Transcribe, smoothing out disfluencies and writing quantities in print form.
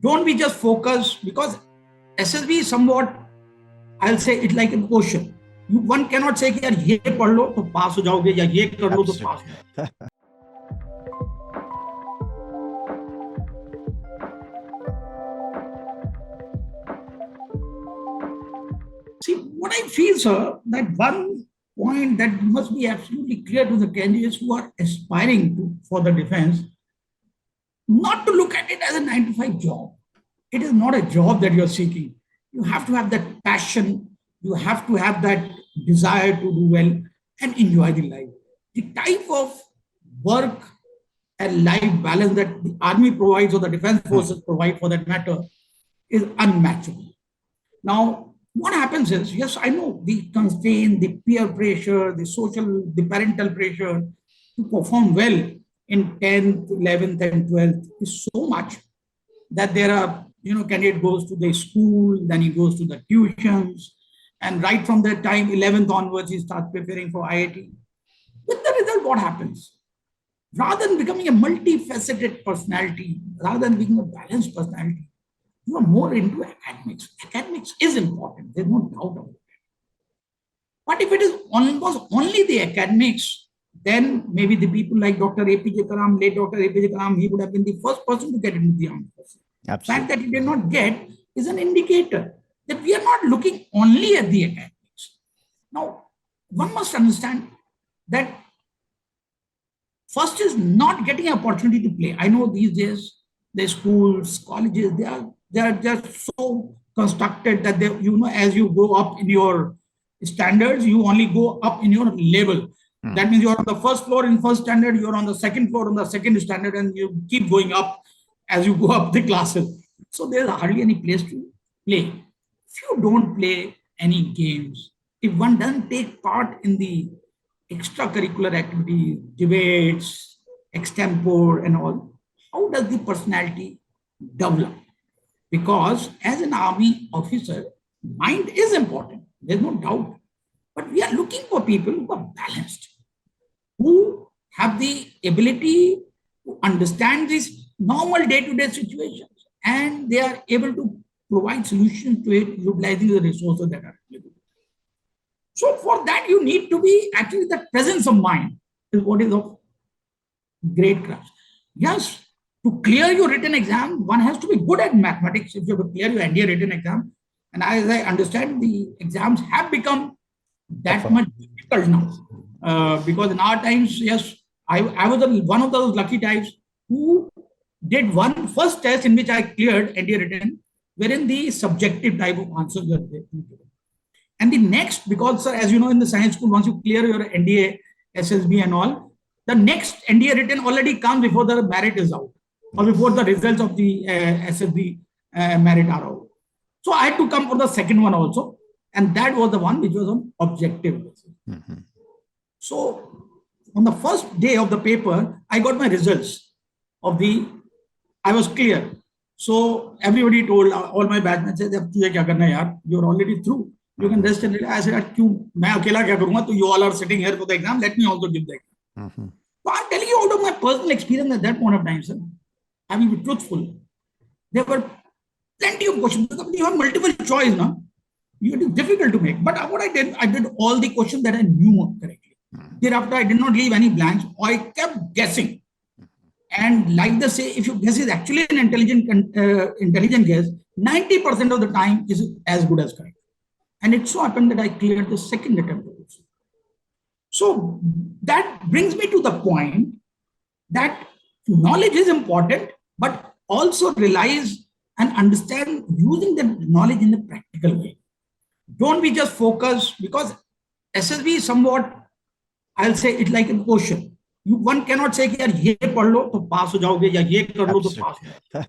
Don't be just focused, because SSB is somewhat, I'll say it like an ocean. One cannot say कि यार ये पढ़ लो तो पास हो जाओगे या ये कर लो तो पास हो जाओगे. See, what I feel, sir, that one point that must be absolutely clear to the candidates who are aspiring for the defense, not to look at it as a 9 to 5 job. It is not a job that you're seeking. You have to have that passion. You have to have that desire to do well and enjoy the life. The type of work and life balance that the army provides or the defense forces provide for that matter is unmatchable. Now, what happens is, yes, I know the constraint, the peer pressure, the social, the parental pressure to perform well in 10th, 11th, and 12th is so much that there are, candidate goes to the school, then he goes to the tuitions, and right from that time, 11th onwards, he starts preparing for IIT. With the result, what happens? Rather than becoming a multifaceted personality, rather than being a balanced personality, you are more into academics. Academics is important. There's no doubt about it. But if it is almost only the academics, then maybe the people like Dr. APJ Kalam, late Dr. APJ Kalam, he would have been the first person to get into the armed forces. The fact that he did not get is an indicator that we are not looking only at the academics. Now, one must understand that first is not getting an opportunity to play. I know these days, the schools, colleges, they are just so constructed that they, as you go up in your standards, you only go up in your level. That means you're on the first floor in first standard, you're on the second floor on the second standard, and you keep going up as you go up the classes. So there's hardly any place to play. If you don't play any games, if one doesn't take part in the extracurricular activities, debates, extempore and all, how does the personality develop? Because as an army officer, mind is important. There's no doubt. But we are looking for people who are balanced, who have the ability to understand these normal day-to-day situations, and they are able to provide solutions to it utilizing the resources that are available. So for that, you need to be actually the presence of mind is what is of great craft. Yes, to clear your written exam, one has to be good at mathematics if you have to clear your NDA written exam. And as I understand, the exams have become that much difficult now. Because in our times, yes, I was one of those lucky types who did one first test in which I cleared NDA written, wherein the subjective type of answers were given. And the next, because sir, as you know, in the science school, once you clear your NDA, SSB and all, the next NDA written already comes before the merit is out or before the results of the SSB merit are out. So I had to come for the second one also. And that was the one which was on objective basis. So on the first day of the paper, I got my results of I was clear. So everybody told, all my batchmates said, you're already through. You can rest and relax. I said, you all are sitting here for the exam. Let me also give the exam. So I'm telling you out of my personal experience at that point of time, sir. I will be truthful. There were plenty of questions. Because you have multiple choice now. It is difficult to make. But what I did all the questions that I knew correctly. Thereafter, I did not leave any blanks. I kept guessing. And like they say, if your guess is actually an intelligent guess, 90% of the time is as good as correct. And it so happened that I cleared the second attempt also. So that brings me to the point that knowledge is important, but also relies and understand using the knowledge in a practical way. Don't be just focused, because SSB is somewhat, I'll say it like an ocean. One cannot say कि यार ये पढ़ लो तो पास हो जाओगे या ये कर लो तो पास हो जाओगे.